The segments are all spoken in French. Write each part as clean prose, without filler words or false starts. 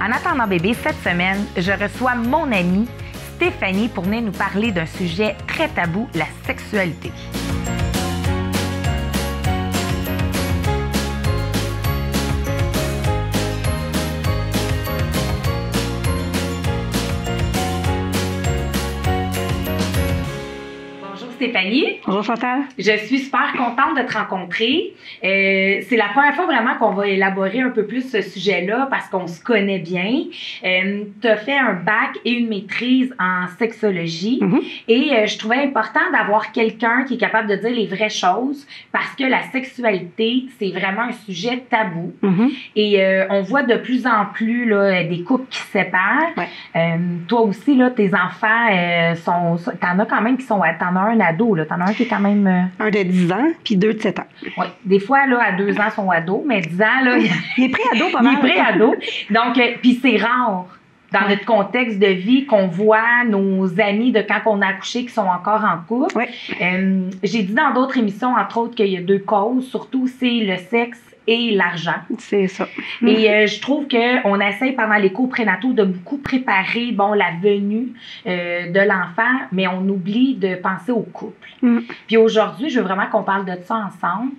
En attendant bébé, cette semaine, je reçois mon amie Stéphanie pour venir nous parler d'un sujet très tabou, la sexualité. Stéphanie. Bonjour Chantal. Je suis super contente de te rencontrer. C'est la première fois vraiment qu'on va élaborer un peu plus ce sujet-là parce qu'on se connaît bien. Tu as fait un bac et une maîtrise en sexologie et je trouvais important d'avoir quelqu'un qui est capable de dire les vraies choses parce que la sexualité, c'est vraiment un sujet tabou. Et on voit de plus en plus là, des couples qui se séparent. Ouais. Toi aussi, là, tes enfants t'en as quand même qui sont... T'en as un ado, là. T'en as un qui est quand même... Un de 10 ans, puis 2 de 7 ans. Oui. Des fois, là, à 2 ans, ils sont ados, mais 10 ans, là... Il est pré-ado, pas mal. Il est pré-ado. Donc, puis c'est rare dans notre contexte de vie qu'on voit nos amis de quand on a accouché qui sont encore en couple. Ouais. J'ai dit dans d'autres émissions, entre autres, qu'il y a 2 causes. Surtout, c'est le sexe et l'argent. C'est ça. Et je trouve qu'on essaye pendant les cours prénataux de beaucoup préparer la venue de l'enfant, mais on oublie de penser au couple. Puis aujourd'hui, je veux vraiment qu'on parle de ça ensemble.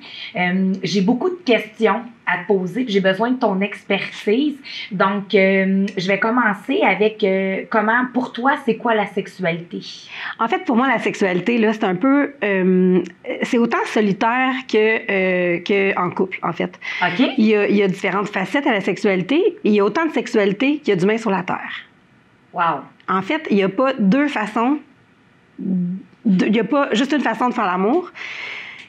J'ai beaucoup de questions à te poser, puis j'ai besoin de ton expertise. Donc, je vais commencer avec comment, pour toi, c'est quoi la sexualité? En fait, pour moi, la sexualité, là, c'est un peu... c'est autant solitaire que en couple, en fait. OK. Il y a différentes facettes à la sexualité. Il y a autant de sexualité qu'il y a d'humains sur la Terre. Wow. En fait, il n'y a pas deux façons... Il n'y a pas juste une façon de faire l'amour.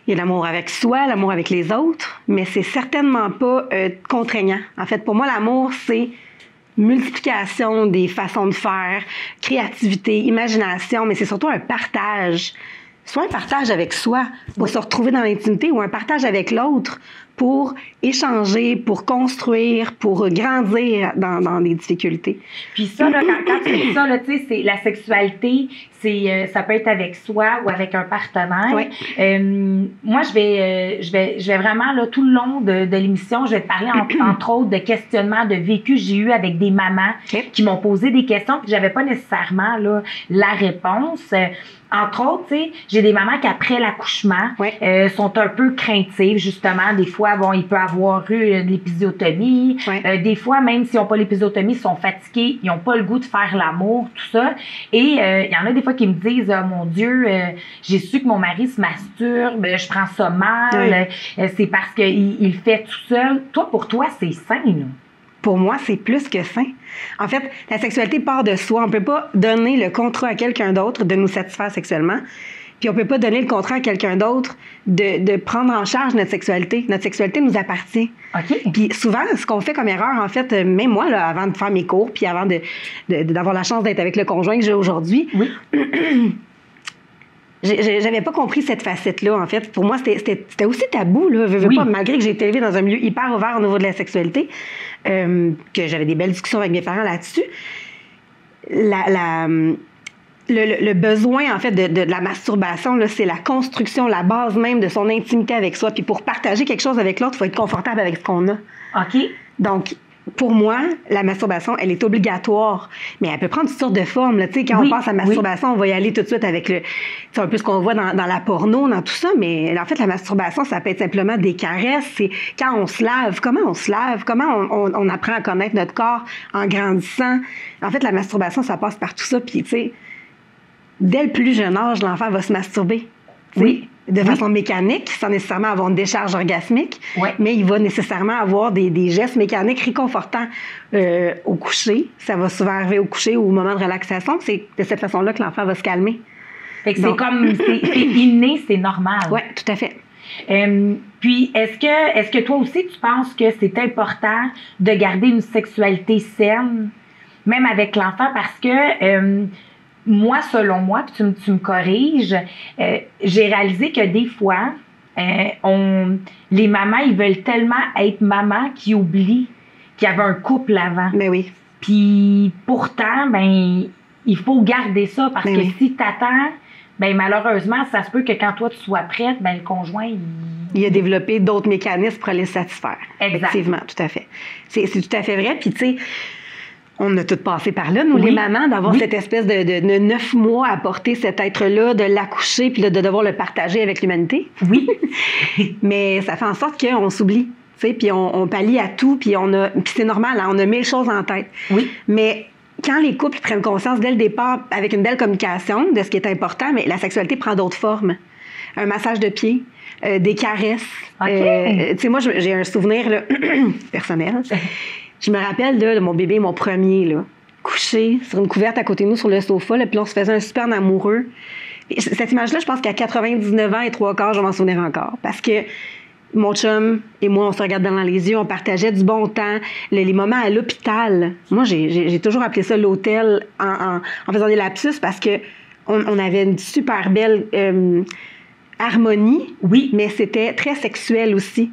Il y a l'amour avec soi, l'amour avec les autres, mais c'est certainement pas contraignant. En fait, pour moi, l'amour, c'est multiplication des façons de faire, créativité, imagination, mais c'est surtout un partage. Soit un partage avec soi pour se retrouver dans l'intimité ou un partage avec l'autre pour échanger, pour construire, pour grandir dans des difficultés. Puis ça, là, quand tu dis ça, là, tu sais, c'est la sexualité, ça peut être avec soi ou avec un partenaire. Oui. Moi, je vais vraiment, là, tout le long de l'émission, je vais te parler entre autres de questionnements, de vécu que j'ai eu avec des mamans qui m'ont posé des questions puis j'avais pas nécessairement là, la réponse. Entre autres, tu sais, j'ai des mamans qui, après l'accouchement, sont un peu craintives, justement. Des fois, il peut avoir eu de l'épisiotomie. Des fois, même s'ils n'ont pas l'épisiotomie, ils sont fatigués, ils n'ont pas le goût de faire l'amour, tout ça. Et il y en a des fois qui me disent, oh, mon Dieu, j'ai su que mon mari se masturbe, je prends ça mal, c'est parce qu'il le fait tout seul. Toi, pour toi, c'est sain, là. Pour moi, c'est plus que sain. En fait, la sexualité part de soi. On ne peut pas donner le contrat à quelqu'un d'autre de nous satisfaire sexuellement. Puis on ne peut pas donner le contrat à quelqu'un d'autre de prendre en charge notre sexualité. Notre sexualité nous appartient. OK. Puis souvent, ce qu'on fait comme erreur, en fait, même moi, là, avant de faire mes cours, puis avant d'avoir la chance d'être avec le conjoint que j'ai aujourd'hui, j'avais pas compris cette facette-là, en fait. Pour moi, c'était aussi tabou, là. Pas, malgré que j'ai été élevée dans un milieu hyper ouvert au niveau de la sexualité, que j'avais des belles discussions avec mes parents là-dessus. Le besoin, en fait, de la masturbation, là, c'est la construction, la base même de son intimité avec soi. Puis pour partager quelque chose avec l'autre, il faut être confortable avec ce qu'on a. OK. Donc, pour moi, la masturbation, elle est obligatoire, mais elle peut prendre toutes sortes de formes. Là. Quand on pense à masturbation, on va y aller tout de suite avec c'est un peu ce qu'on voit dans la porno, dans tout ça, mais en fait, la masturbation, ça peut être simplement des caresses. C'est quand on se lave, comment on se lave, comment on apprend à connaître notre corps en grandissant. En fait, la masturbation, ça passe par tout ça. Puis, tu sais, dès le plus jeune âge, l'enfant va se masturber. De façon mécanique, sans nécessairement avoir une décharge orgasmique, mais il va nécessairement avoir des gestes mécaniques réconfortants au coucher. Ça va souvent arriver au coucher ou au moment de relaxation. C'est de cette façon-là que l'enfant va se calmer. Fait que c'est inné, c'est normal. Oui, tout à fait. Puis, est-ce que toi aussi, tu penses que c'est important de garder une sexualité saine, même avec l'enfant, parce que... moi, selon moi, puis tu me corriges, j'ai réalisé que des fois, les mamans, ils veulent tellement être maman qu'ils oublient qu'il y avait un couple avant. Mais oui. Puis pourtant, il faut garder ça parce que si t'attends, malheureusement, ça se peut que quand toi tu sois prête, le conjoint, il a développé d'autres mécanismes pour aller satisfaire. Exact. Effectivement, tout à fait. C'est tout à fait vrai. Puis tu sais, On a toutes passé par là, nous, les mamans, d'avoir cette espèce de 9 mois à porter cet être-là, de l'accoucher, puis de devoir le partager avec l'humanité. Oui. Mais ça fait en sorte qu'on s'oublie, tu sais, puis on pallie à tout, puis c'est normal, hein, on a 1000 choses en tête. Oui. Mais quand les couples prennent conscience dès le départ, avec une belle communication de ce qui est important, mais la sexualité prend d'autres formes. Un massage de pied, des caresses. Okay. Tu sais, moi, j'ai un souvenir là, personnel. Je me rappelle de mon bébé, mon premier, là, couché sur une couverte à côté de nous sur le sofa, là, puis on se faisait un super amoureux. Et cette image-là, je pense qu'à 99 ans et 3/4, je vais m'en souvenir encore. Parce que mon chum et moi, on se regardait dans les yeux, on partageait du bon temps. Les moments à l'hôpital, moi, j'ai toujours appelé ça l'hôtel en faisant des lapsus parce que on avait une super belle harmonie, oui, mais c'était très sexuel aussi.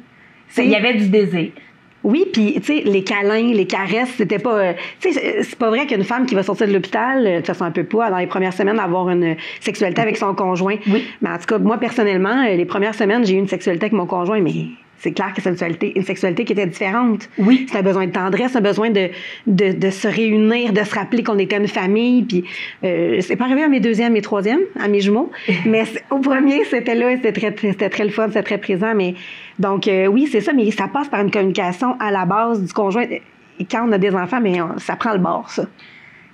Il y avait du désir. Oui, puis, tu sais, les câlins, les caresses, c'était pas... tu sais, c'est pas vrai qu'une femme qui va sortir de l'hôpital, de toute façon, un peu pas, dans les premières semaines, avoir une sexualité avec son conjoint. Oui. Mais en tout cas, moi, personnellement, les premières semaines, j'ai eu une sexualité avec mon conjoint, mais c'est clair que c'est une sexualité qui était différente. Oui. C'est un besoin de tendresse, un besoin de se réunir, de se rappeler qu'on était une famille. Puis, c'est pas arrivé à mes deuxièmes et troisièmes, à mes jumeaux, mais au premier, c'était là, c'était très le fun, c'était très présent. Mais donc, oui, c'est ça, mais ça passe par une communication à la base du conjoint. Et quand on a des enfants, mais ça prend le bord, ça.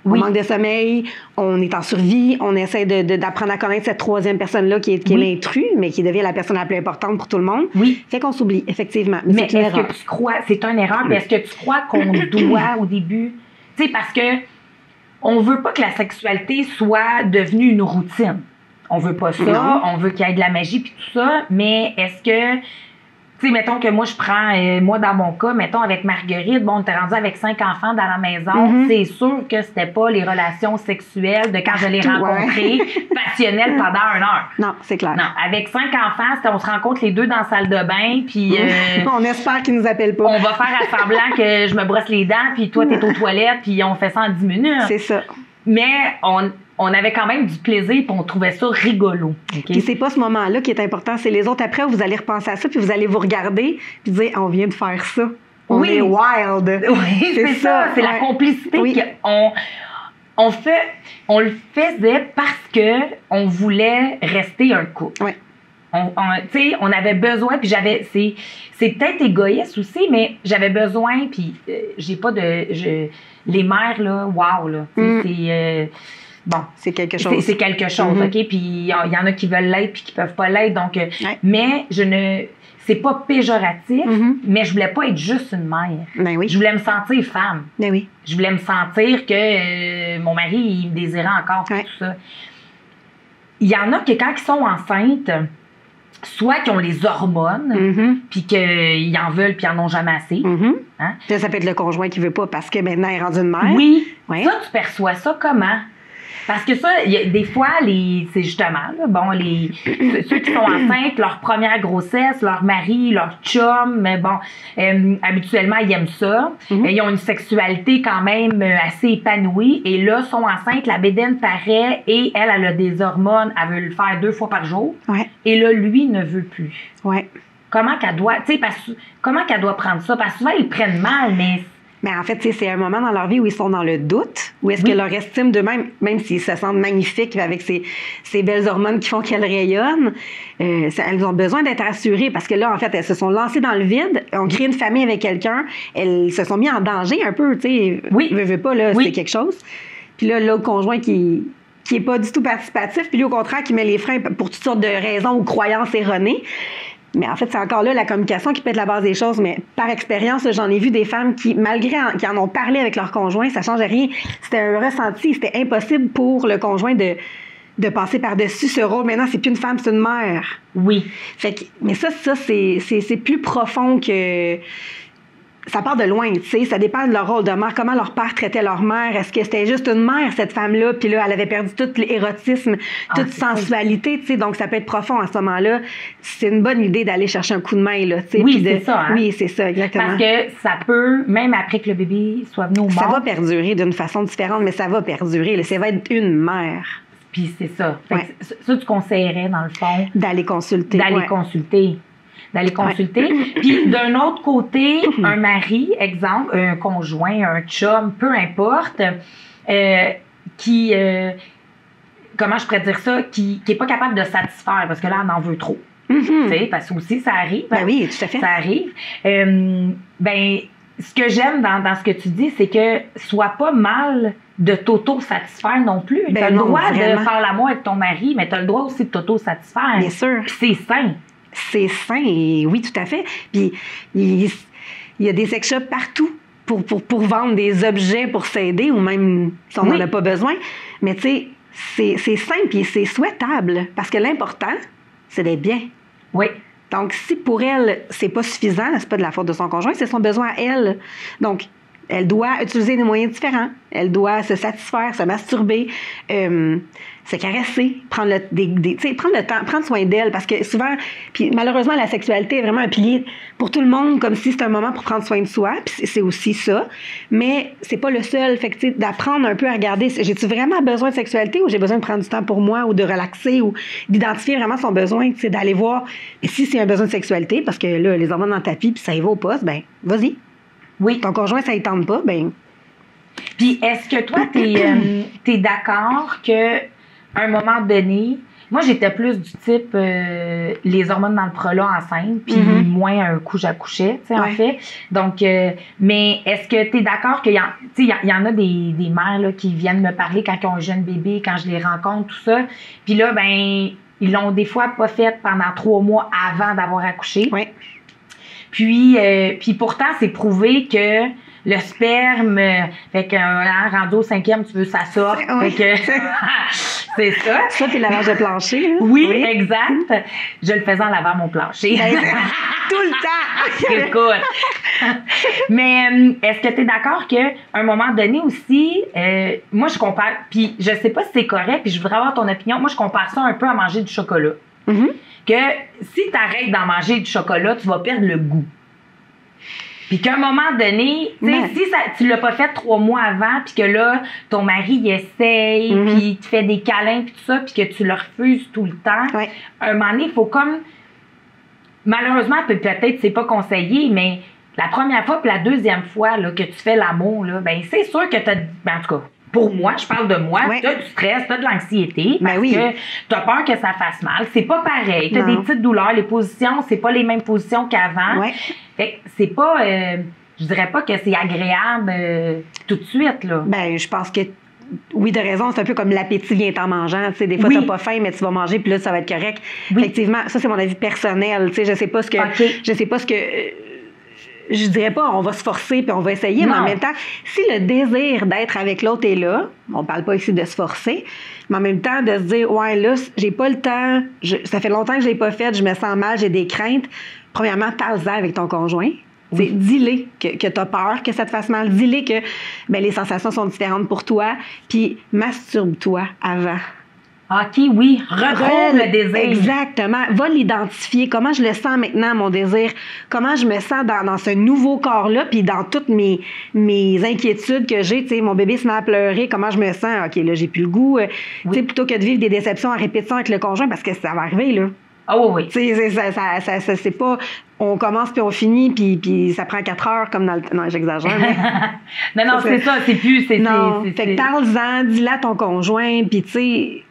Oui. On manque de sommeil, on est en survie, on essaie d'apprendre à connaître cette troisième personne-là qui est l'intrus, mais qui devient la personne la plus importante pour tout le monde. Oui. Fait qu'on s'oublie, effectivement. Mais est-ce que tu crois, c'est une erreur, mais est-ce que tu crois qu'on doit au début, tu sais, parce que on veut pas que la sexualité soit devenue une routine. On veut pas ça, non. On veut qu'il y ait de la magie puis tout ça, mais est-ce que... Tu sais, mettons que moi, je prends, moi, dans mon cas, mettons, avec Marguerite, bon, on était rendu avec 5 enfants dans la maison. Mm-hmm. C'est sûr que c'était pas les relations sexuelles de quand je l'ai rencontré, passionnelles pendant 1 heure. Non, c'est clair. Non, avec 5 enfants, on se rencontre les deux dans la salle de bain, puis... on espère qu'ils nous appellent pas. On va faire à semblant que je me brosse les dents, puis toi, t'es aux toilettes, puis on fait ça en 10 minutes. C'est ça. Mais on avait quand même du plaisir puis on trouvait ça rigolo. Okay? Puis c'est pas ce moment-là qui est important, c'est les autres après où vous allez repenser à ça puis vous allez vous regarder puis dire on vient de faire ça. On est wild. Oui, c'est ça. C'est la complicité qu'on le faisait parce que on voulait rester un couple. Oui. On avait besoin, puis c'est peut-être égoïste aussi, mais j'avais besoin, puis j'ai pas les mères, là, wow, là, c'est... bon, c'est quelque chose. C'est quelque chose, OK? Puis il y en a qui veulent l'être puis qui peuvent pas l'être, donc... Mais c'est pas péjoratif, mais je voulais pas être juste une mère. Ben oui. Je voulais me sentir femme. Ben oui. Je voulais me sentir que mon mari, il me désirait encore, tout ça. Il y en a que quand ils sont enceintes... soit qu'ils ont les hormones, puis qu'ils en veulent, puis ils en ont jamais assez. Hein? Ça peut être le conjoint qui veut pas parce que maintenant il est rendu une mère. Oui. Ça, tu perçois ça comment? Parce que ça, des fois, c'est justement, là, bon, ceux qui sont enceintes, leur première grossesse, leur mari, leur chum, mais bon, habituellement, ils aiment ça. Ils ont une sexualité quand même assez épanouie. Et là, sont enceintes, la bédaine paraît et elle a des hormones, elle veut le faire 2 fois par jour. Ouais. Et là, lui ne veut plus. Ouais. Comment qu'elle doit, comment qu'elle doit prendre ça? Parce que souvent, ils prennent mal, mais... Mais en fait, c'est un moment dans leur vie où ils sont dans le doute, où est-ce que leur estime d'eux-mêmes, même s'ils se sentent magnifiques avec ces belles hormones qui font qu'elles rayonnent, elles ont besoin d'être rassurées parce que là, en fait, elles se sont lancées dans le vide, ont créé une famille avec quelqu'un, elles se sont mis en danger un peu, tu sais. Veux pas, là, c'est quelque chose. Puis là, l'autre conjoint qui est pas du tout participatif, puis lui, au contraire, qui met les freins pour toutes sortes de raisons ou croyances erronées. Mais en fait, c'est encore là la communication qui peut être la base des choses. Mais par expérience, j'en ai vu des femmes qui, malgré qu'ils en ont parlé avec leur conjoint, ça ne changeait rien. C'était un ressenti. C'était impossible pour le conjoint de passer par-dessus ce rôle. Maintenant, c'est plus une femme, c'est une mère. Oui. Mais ça c'est plus profond que... Ça part de loin, tu sais. Ça dépend de leur rôle de mère. Comment leur père traitait leur mère. Est-ce que c'était juste une mère, cette femme-là, puis là, elle avait perdu tout l'érotisme, toute sensualité, tu sais. Donc, ça peut être profond à ce moment-là. C'est une bonne idée d'aller chercher un coup de main, là, tu sais. Oui, c'est ça. Hein? Oui, c'est ça, exactement. Parce que ça peut, même après que le bébé soit venu au monde... Ça va perdurer d'une façon différente, mais ça va perdurer. Là. Ça va être une mère. Puis c'est ça. Ça, tu conseillerais, dans le fond... D'aller consulter. D'aller consulter. d'aller consulter. Puis d'un autre côté, un mari, exemple, un conjoint, un chum, peu importe, qui comment je pourrais dire ça, qui est pas capable de satisfaire, parce que là, on en veut trop. Tu sais, parce que aussi, ça arrive. Ben oui, tout à fait. Ça arrive. Ce que j'aime dans ce que tu dis, c'est que soit pas mal de t'auto-satisfaire non plus. Tu as le droit de faire l'amour avec ton mari, mais tu as le droit aussi de t'auto-satisfaire. Bien sûr. Puis c'est sain. C'est sain, et oui, tout à fait. Puis il y a des sex shops partout pour vendre des objets pour s'aider, ou même si on n'en a pas besoin. Mais tu sais, c'est simple et c'est souhaitable, parce que l'important, c'est d'être bien. Oui. Donc, si pour elle, c'est pas suffisant, c'est pas de la faute de son conjoint, c'est son besoin à elle. Donc, elle doit utiliser des moyens différents. Elle doit se satisfaire, se masturber, se caresser, prendre le temps, prendre soin d'elle. Parce que souvent, puis malheureusement, la sexualité est vraiment un pilier pour tout le monde, comme si c'était un moment pour prendre soin de soi. Puis c'est aussi ça. Mais c'est pas le seul. Fait que, tu sais, d'apprendre un peu à regarder, j'ai-tu vraiment besoin de sexualité, ou j'ai besoin de prendre du temps pour moi, ou de relaxer, ou d'identifier vraiment son besoin, tu sais, d'aller voir. Et si c'est un besoin de sexualité, parce que là, les hormones dans le tapis, puis ça y va au poste, ben vas-y. Oui. Ton conjoint, ça ne tente pas, ben. Puis, est-ce que toi, t'es d'accord qu'à un moment donné, moi, j'étais plus du type les hormones dans le prolong enceinte, puis moins un coup, j'accouchais, tu sais, en fait. Donc, mais est-ce que tu es d'accord qu'il y en a des mères là, qui viennent me parler quand ils ont un jeune bébé, quand je les rencontre, tout ça. Puis là, ben, ils l'ont des fois pas fait pendant 3 mois avant d'avoir accouché. Oui. Puis pourtant, c'est prouvé que le sperme, fait que rendu au 5e, tu veux ça sort. Oui. Fait que c'est ça. Ça, puis le lavage de plancher. Hein? Oui, exact. Je le faisais en lavant mon plancher. Tout le temps. Écoute. Mais est-ce que tu es d'accord qu'à un moment donné aussi, moi, je compare, puis je sais pas si c'est correct, puis je voudrais avoir ton opinion. Moi, je compare ça un peu à manger du chocolat. Que si tu arrêtes d'en manger du chocolat, tu vas perdre le goût. Puis qu'à un moment donné, si tu l'as pas fait 3 mois avant, puis que là, ton mari il essaye, puis il te fait des câlins, puis tout ça, puis que tu le refuses tout le temps, à un moment donné, il faut comme... Malheureusement, peut-être c'est pas conseillé, mais la première fois puis la deuxième fois là, que tu fais l'amour, là, ben c'est sûr que tu as... Ben, en tout cas, pour moi, je parle de moi, tu as du stress, tu as de l'anxiété, parce que tu as peur que ça fasse mal. C'est pas pareil. Tu as des petites douleurs. Les positions, c'est pas les mêmes positions qu'avant. Fait que c'est pas... je dirais pas que c'est agréable tout de suite, là. Ben, je pense que oui, t'as raison, c'est un peu comme l'appétit vient en mangeant. Tu sais, des fois, t'as pas faim, mais tu vas manger, puis là, ça va être correct. Effectivement, ça, c'est mon avis personnel. Tu sais, je sais pas ce que... Je dirais pas on va se forcer puis on va essayer, mais en même temps, si le désir d'être avec l'autre est là, on parle pas ici de se forcer, mais en même temps de se dire, ouais, là, j'ai pas le temps, ça fait longtemps que je l'ai pas fait, je me sens mal, j'ai des craintes. Premièrement, parle-en avec ton conjoint. Dis-le que tu as peur que ça te fasse mal. Dis-le que ben, les sensations sont différentes pour toi, puis masturbe-toi avant. OK, oui. Retrouve le désir. Exactement. Va l'identifier. Comment je le sens maintenant, mon désir? Comment je me sens dans ce nouveau corps-là? Puis dans toutes mes inquiétudes que j'ai. Tu sais, mon bébé se met à pleurer. Comment je me sens? OK, là, j'ai plus le goût. Tu sais, plutôt que de vivre des déceptions à répétition avec le conjoint, parce que ça va arriver, là. Ah oui. Tu sais, c'est pas... On commence puis on finit, puis ça prend 4 heures, comme dans le... Non, j'exagère. Mais... non, c'est ça. C'est plus... Non, fait que parle-en, dis-le à ton conjoint, puis tu sais...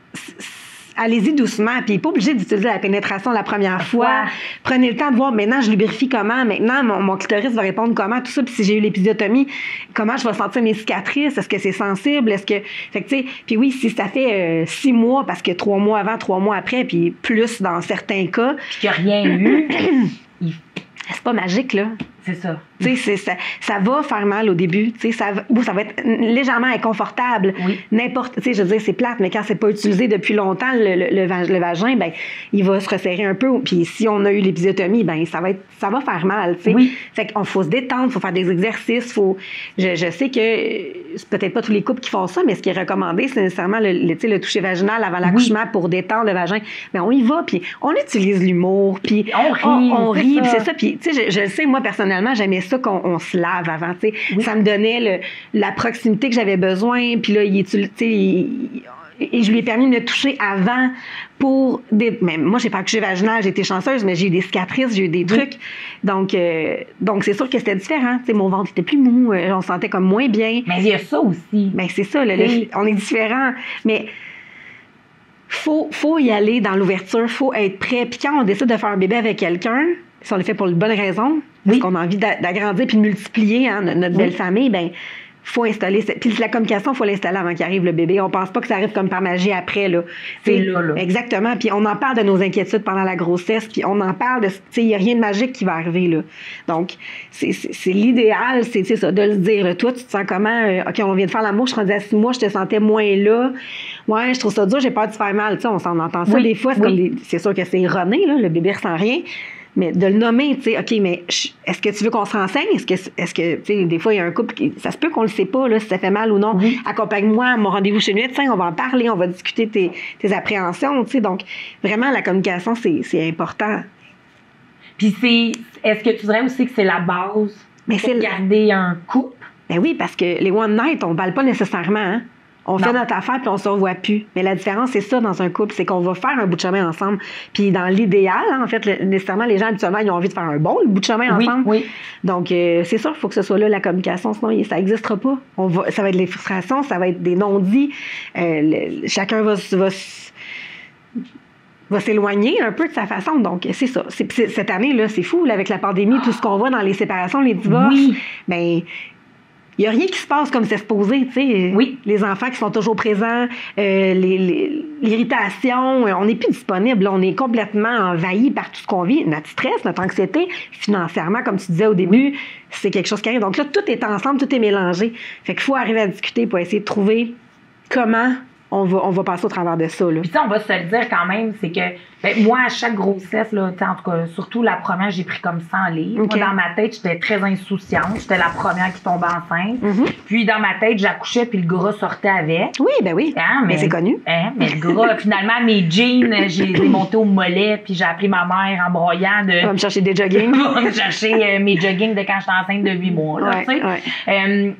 Allez-y doucement, puis pas obligé d'utiliser la pénétration la première fois. Prenez le temps de voir, maintenant, je lubrifie comment, maintenant, mon clitoris va répondre comment, tout ça, puis si j'ai eu l'épisiotomie, comment je vais sentir mes cicatrices, est-ce que c'est sensible, est-ce que... Fait que, tu sais, puis oui, si ça fait 6 mois, parce que 3 mois avant, 3 mois après, puis plus dans certains cas... Puis qu'il n'y a rien eu... C'est pas magique, là. C'est ça. Tu sais, ça va faire mal au début. Tu sais, ça va être légèrement inconfortable. N'importe, tu sais, je veux dire, c'est plate, mais quand c'est pas utilisé depuis longtemps, le vagin, ben, il va se resserrer un peu. Puis si on a eu l'épisiotomie, ben, ça va faire mal, tu sais. Fait qu'on faut se détendre, faut faire des exercices, je sais que c'est peut-être pas tous les couples qui font ça, mais ce qui est recommandé, c'est nécessairement le toucher vaginal avant l'accouchement pour détendre le vagin. Mais on y va, puis on utilise l'humour, puis on rit, puis c'est ça. Puis, tu sais, je le sais, moi, personnellement, j'aimais ça qu'on se lave avant, tu sais. Ça me donnait la proximité que j'avais besoin, puis là, il Et je lui ai permis de me toucher avant pour des... Mais moi, j'ai pas accouché vaginal, j'ai été chanceuse, mais j'ai eu des cicatrices, j'ai eu des trucs. Donc c'est sûr que c'était différent. Tu sais, mon ventre était plus mou, on se sentait comme moins bien. Mais il y a ça aussi. Ben, c'est ça, on est différents. Mais faut y aller dans l'ouverture, faut être prêt. Puis quand on décide de faire un bébé avec quelqu'un, si on le fait pour une bonne raison, parce qu'on a envie d'agrandir puis de multiplier notre belle famille, ben faut installer... Puis la communication, il faut l'installer avant qu'arrive le bébé. On pense pas que ça arrive comme par magie après, là. C'est là. Exactement. Puis on en parle de nos inquiétudes pendant la grossesse, puis on en parle de... Tu sais, il n'y a rien de magique qui va arriver, là. Donc, c'est l'idéal, c'est ça, de le dire. Toi, tu te sens comment? OK, on vient de faire l'amour, je suis rendue à 6 mois, je te sentais moins là. Ouais, je trouve ça dur, j'ai peur de te faire mal. Tu sais, on s'en entend ça des fois. C'est sûr que c'est erroné, là, le bébé ressent rien. Mais de le nommer, tu sais, OK, mais est-ce que tu veux qu'on se renseigne? Est-ce que tu sais, des fois, il y a un couple qui... Ça se peut qu'on le sait pas, là, si ça fait mal ou non. Accompagne-moi à mon rendez-vous chez le médecin, on va en parler, on va discuter tes appréhensions, tu sais. Donc, vraiment, la communication, c'est important. Puis est-ce que tu dirais aussi que c'est la base pour garder un couple? Ben oui, parce que les one night, on ne parle pas nécessairement, hein? On fait notre affaire puis on se revoit plus. Mais la différence, c'est ça dans un couple, c'est qu'on va faire un bout de chemin ensemble. Puis dans l'idéal, en fait, nécessairement, les gens habituellement, ils ont envie de faire un bon bout de chemin ensemble. Oui. Donc, c'est sûr, il faut que ce soit là, la communication, sinon ça n'existera pas. Ça va être des frustrations, ça va être des non-dits. Chacun va s'éloigner un peu de sa façon. Donc, c'est ça. Cette année, là, c'est fou, là, avec la pandémie, tout ce qu'on voit dans les séparations, les divorces. Ben, il n'y a rien qui se passe comme c'est supposé, tu sais. Oui. Les enfants qui sont toujours présents, l'irritation, on n'est plus disponible. On est complètement envahi par tout ce qu'on vit. Notre stress, notre anxiété, financièrement, comme tu disais au début, c'est quelque chose qui arrive. Donc là, tout est ensemble, tout est mélangé. Fait qu'il faut arriver à discuter pour essayer de trouver comment on va passer au travers de ça. Là. Puis on va se le dire quand même, c'est que moi, à chaque grossesse, là, en tout cas, surtout la première, j'ai pris comme 100 livres. Okay. Moi, dans ma tête, j'étais très insouciante. J'étais la première qui tombait enceinte. Puis dans ma tête, j'accouchais, puis le gras sortait avec. Oui, ben oui. Mais c'est connu. Mais le gras, finalement, mes jeans, j'ai monté au mollet, puis j'ai appelé ma mère en broyant de... Va me chercher des joggings. Va me chercher mes joggings de quand j'étais enceinte de 8 mois. Là, tu sais.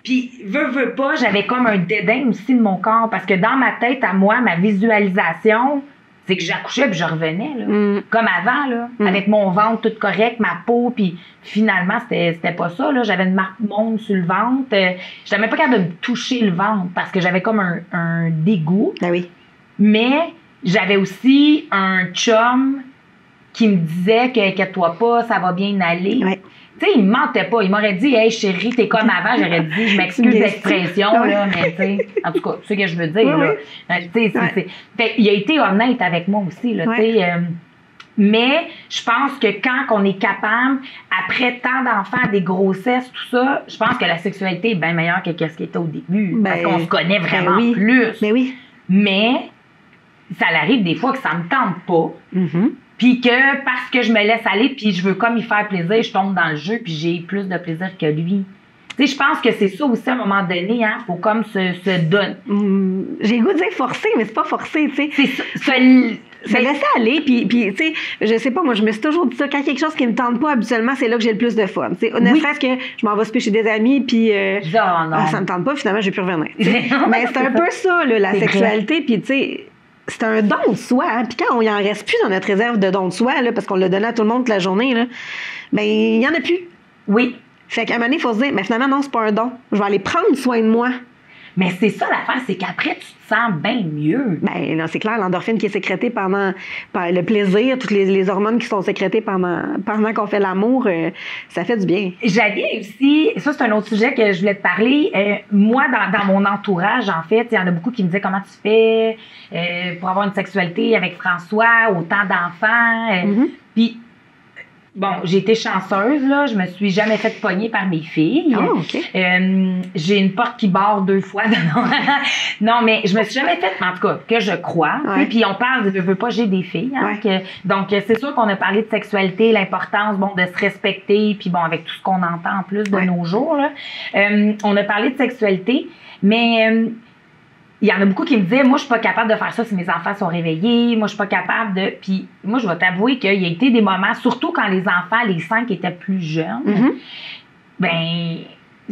Puis, veux pas, j'avais comme un dédain aussi de mon corps, parce que dans ma tête, à moi, ma visualisation, c'est que j'accouchais puis je revenais, là. Comme avant, là, avec mon ventre tout correct, ma peau, puis finalement, c'était pas ça, là. J'avais une marque monde sur le ventre. J'étais même pas capable de me toucher le ventre, parce que j'avais comme un dégoût. Ben oui. Mais j'avais aussi un chum qui me disait que inquiète-toi pas, ça va bien aller. Ouais. Tu sais, il me mentait pas. Il m'aurait dit, hey chérie, t'es comme avant. J'aurais dit, je m'excuse d'expression, là, mais tu sais, en tout cas, tu sais ce que je veux dire, là. Tu sais, fait, il a été honnête avec moi aussi, là, tu sais. Mais je pense que quand on est capable, après tant d'enfants, des grossesses, tout ça, je pense que la sexualité est bien meilleure que ce qui était au début. Parce qu'on se connaît vraiment plus. Ben oui. Mais ça arrive des fois que ça me tente pas. Puis que parce que je me laisse aller, puis je veux comme y faire plaisir, je tombe dans le jeu, puis j'ai plus de plaisir que lui. Tu sais, je pense que c'est ça aussi à un moment donné, hein. Faut comme se donner. J'ai le goût de dire forcer, mais c'est pas forcer, tu sais. C'est ça. Se laisser aller, puis tu sais, je sais pas, moi, je me suis toujours dit ça, quand il y a quelque chose qui me tente pas habituellement, c'est là que j'ai le plus de fun. Tu sais, ne serait-ce que je m'en vais souper chez des amis, puis ça me tente pas, finalement, j'ai pu revenir. Mais c'est un peu ça, là, la sexualité, puis tu sais, c'est un don de soi, hein? Puis quand il en reste plus dans notre réserve de don de soi, là, parce qu'on l'a donné à tout le monde toute la journée, là, ben il y en a plus. Oui. Fait qu'à un moment donné, il faut se dire, mais finalement, non, c'est pas un don. Je vais aller prendre soin de moi. Mais c'est ça l'affaire, c'est qu'après, tu te sens bien mieux. Ben non, c'est clair, l'endorphine qui est sécrétée par le plaisir, toutes les hormones qui sont sécrétées pendant qu'on fait l'amour, ça fait du bien. J'avais aussi, ça c'est un autre sujet que je voulais te parler, moi dans mon entourage, en fait, il y en a beaucoup qui me disaient comment tu fais pour avoir une sexualité avec François, autant d'enfants, puis bon, j'ai été chanceuse, là. Je me suis jamais fait pogner par mes filles. Oh, OK. J'ai une porte qui barre 2 fois. Non, mais je me suis jamais fait, en tout cas, que je crois. Ouais. Puis on parle de veux pas, j'ai des filles. Hein, donc, c'est sûr qu'on a parlé de sexualité, l'importance, bon, de se respecter, puis bon, avec tout ce qu'on entend en plus de nos jours, là. On a parlé de sexualité, mais... il y en a beaucoup qui me disaient, moi, je suis pas capable de faire ça si mes enfants sont réveillés. Moi, je suis pas capable de... Puis moi, je vais t'avouer qu'il y a été des moments, surtout quand les enfants, les 5 étaient plus jeunes, ben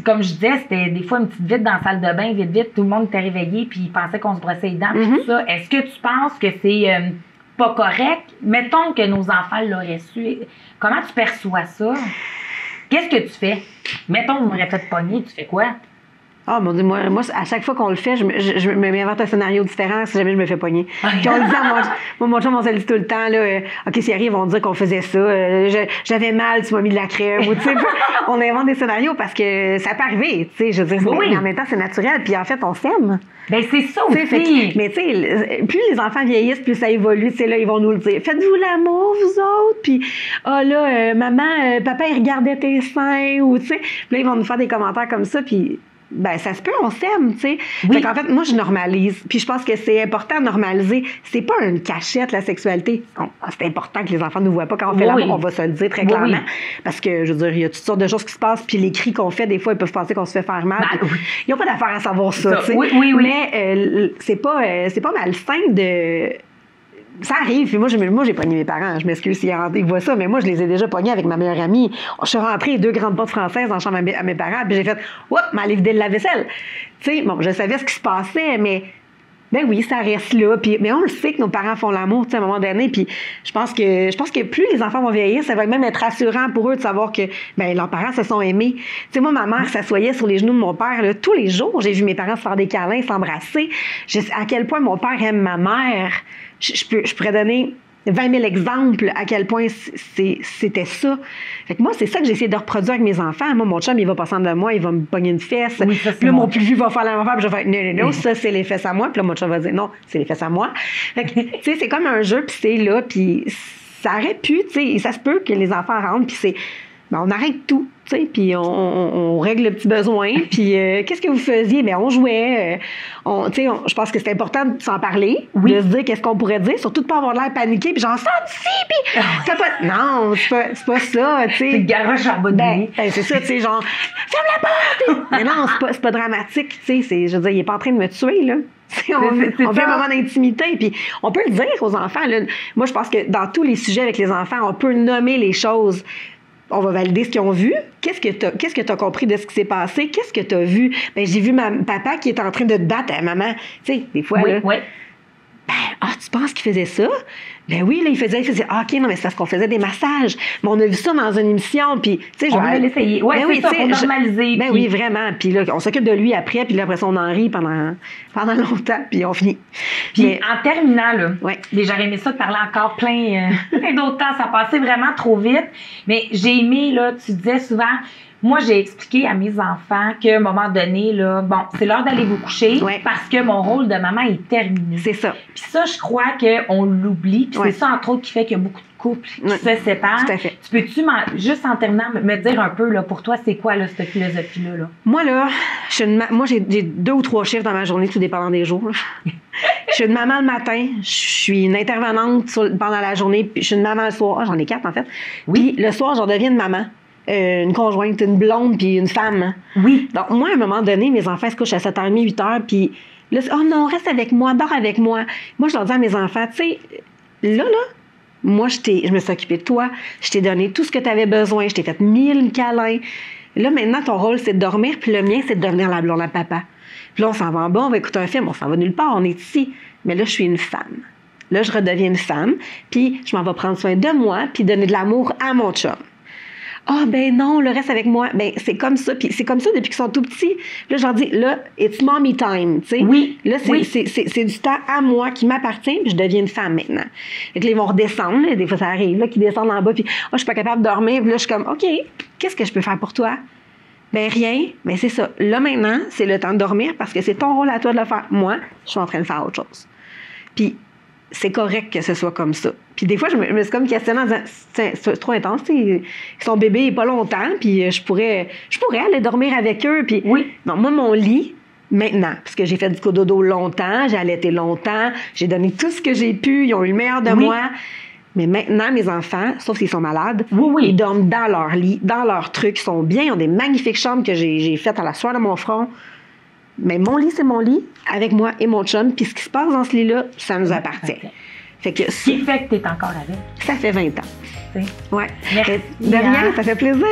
comme je disais, c'était des fois une petite vite dans la salle de bain, vite, tout le monde était réveillé, puis ils pensaient qu'on se brossait les dents, puis tout ça. Est-ce que tu penses que c'est pas correct? Mettons que nos enfants l'auraient su. Comment tu perçois ça? Qu'est-ce que tu fais? Mettons qu'on m'aurait fait pogner, tu fais quoi? Ah, mon Dieu, moi, à chaque fois qu'on le fait, je m'invente un scénario différent si jamais je me fais pogner. Puis on le dit à mon chum, on se le dit tout le temps, là, OK, s'il arrive, on va dire qu'on faisait ça, j'avais mal, tu m'as mis de la crème, ou tu sais, on invente des scénarios parce que ça peut arriver, tu sais, je veux dire, mais en même temps, c'est naturel, puis en fait, on s'aime. Ben c'est ça aussi. Mais tu sais, plus les enfants vieillissent, plus ça évolue, tu sais, là, ils vont nous le dire. Faites-vous l'amour, vous autres, puis maman, papa, il regardait tes seins, ou tu sais, puis là, ils vont nous faire des commentaires comme ça, puis ben ça se peut, on s'aime, tu sais. Oui. Fait qu'en fait, moi, je normalise. Puis je pense que c'est important de normaliser. C'est pas une cachette, la sexualité. C'est important que les enfants ne nous voient pas quand on fait l'amour, on va se le dire très clairement. Parce que, je veux dire, il y a toutes sortes de choses qui se passent, puis les cris qu'on fait, des fois, ils peuvent penser qu'on se fait faire mal. Ils n'ont pas d'affaire à savoir ça, tu sais. Oui. Mais c'est pas malsain de... Ça arrive, puis moi j'ai pogné mes parents, je m'excuse s'ils voient ça, mais moi je les ai déjà pognés avec ma meilleure amie. Je suis rentrée 2 grandes portes françaises dans la chambre à mes parents, puis j'ai fait « Oups, m'aller vider le lave-vaisselle ». Tu sais, bon, je savais ce qui se passait, mais ben oui, ça reste là. Puis, mais on le sait que nos parents font l'amour, tu sais, à un moment donné, puis je pense que plus les enfants vont vieillir, ça va même être rassurant pour eux de savoir que ben leurs parents se sont aimés. Tu sais, moi, ma mère s'assoyait sur les genoux de mon père, là, tous les jours, j'ai vu mes parents se faire des câlins, s'embrasser. À quel point mon père aime ma mère. Je pourrais donner 20 000 exemples à quel point c'était ça. Fait que moi, c'est ça que j'ai essayé de reproduire avec mes enfants. Moi, mon chum, il va passer de moi, il va me pogner une fesse. Oui, ça, puis là, mon plus vieux va faire la même affaire, puis je vais faire non, ça, c'est les fesses à moi. Puis là, mon chum va dire non, c'est les fesses à moi. Fait que, tu sais, c'est comme un jeu, puis c'est là, puis ça aurait pu, tu sais, ça se peut que les enfants rentrent, puis c'est. Ben, on arrête tout, tu sais, puis on règle le petit besoin. Puis qu'est-ce que vous faisiez? Bien, on jouait. Tu sais, je pense que c'est important de s'en parler, de se dire qu'est-ce qu'on pourrait dire, surtout de ne pas avoir l'air paniqué, puis genre, sors d'ici, puis t'as pas... Non, c'est pas ça, tu sais. C'est garoche en bas de lui. C'est ça, tu sais, genre, ferme la porte! Mais non, c'est pas dramatique, tu sais, je veux dire, il est pas en train de me tuer, là. On fait un moment d'intimité, puis on peut le dire aux enfants, là. Moi, je pense que dans tous les sujets avec les enfants, on peut nommer les choses. On va valider ce qu'ils ont vu. Qu'est-ce que tu as compris de ce qui s'est passé? Qu'est-ce que tu as vu? Ben, j'ai vu papa qui est en train de te battre à maman. Tu sais, des fois, là. Oui. Ben, tu penses qu'il faisait ça? Ben oui, là, il faisait OK, non, mais c'est parce qu'on faisait des massages. Mais on a vu ça dans une émission, puis, tu sais, on va l'essayer. Oui, c'est ça, pour normaliser. Ben oui, vraiment. Puis là, on s'occupe de lui après, puis là, après ça, on en rit pendant longtemps, puis on finit. Puis en terminant, là, j'aurais aimé ça de parler encore plein d'autres temps. Ça passait vraiment trop vite. Mais j'ai aimé, là, tu disais souvent... Moi, j'ai expliqué à mes enfants qu'à un moment donné, là, bon, c'est l'heure d'aller vous coucher parce que mon rôle de maman est terminé. C'est ça. Puis ça, je crois qu'on l'oublie. Puis c'est ça, entre autres, qui fait qu'il y a beaucoup de couples qui se séparent. Tout à fait. Tu peux-tu, juste en terminant, me dire un peu, là, pour toi, c'est quoi, là, cette philosophie-là? Là? Moi, là, j'ai 2 ou 3 chiffres dans ma journée, tout dépendant des jours. Je suis une maman le matin, je suis une intervenante pendant la journée, puis je suis une maman le soir. J'en ai 4, en fait. Oui. Puis le soir, j'en deviens une maman. Une conjointe, une blonde, puis une femme. Hein. Oui. Donc, moi, à un moment donné, mes enfants se couchent à 7h30, 8h, puis là, oh non, reste avec moi, dors avec moi. Moi, je leur dis à mes enfants, tu sais, là, moi, je me suis occupée de toi, je t'ai donné tout ce que tu avais besoin, je t'ai fait 1000 câlins. Là, maintenant, ton rôle, c'est de dormir, puis le mien, c'est de devenir la blonde à papa. Puis là, on s'en va en bas, on va écouter un film, on s'en va nulle part, on est ici. Mais là, je suis une femme. Là, je redeviens une femme, puis je m'en vais prendre soin de moi, puis donner de l'amour à mon chum. Ah, ben non, le reste avec moi. Ben, c'est comme ça. Puis c'est comme ça depuis qu'ils sont tout petits. Là, je leur dis, là, it's mommy time, tu sais. Oui. Là, c'est du temps à moi qui m'appartient, puis je deviens une femme maintenant. Fait que là, ils vont redescendre. Là, des fois, ça arrive, là, qu'ils descendent en bas, puis je suis pas capable de dormir. Puis là, je suis comme, OK, qu'est-ce que je peux faire pour toi? Ben, rien. Ben, c'est ça. Là, maintenant, c'est le temps de dormir parce que c'est ton rôle à toi de le faire. Moi, je suis en train de faire autre chose. Puis, c'est correct que ce soit comme ça. Puis des fois, je me suis comme questionnée en disant, c'est trop intense, ils sont bébés pas longtemps, puis je pourrais aller dormir avec eux. Puis non, moi, mon lit, maintenant, parce que j'ai fait du cododo longtemps, j'ai allaité longtemps, j'ai donné tout ce que j'ai pu, ils ont eu le meilleur de moi. Mais maintenant, mes enfants, sauf s'ils sont malades, ils dorment dans leur lit, dans leurs trucs, ils sont bien, ils ont des magnifiques chambres que j'ai faites à la soie de mon front. Mais mon lit, c'est mon lit, avec moi et mon chum. Puis ce qui se passe dans ce lit-là, ça nous appartient. Fait que ce qui fait que tu es encore avec. Ça fait 20 ans. Oui. Ouais. Merci. De rien, ça fait plaisir.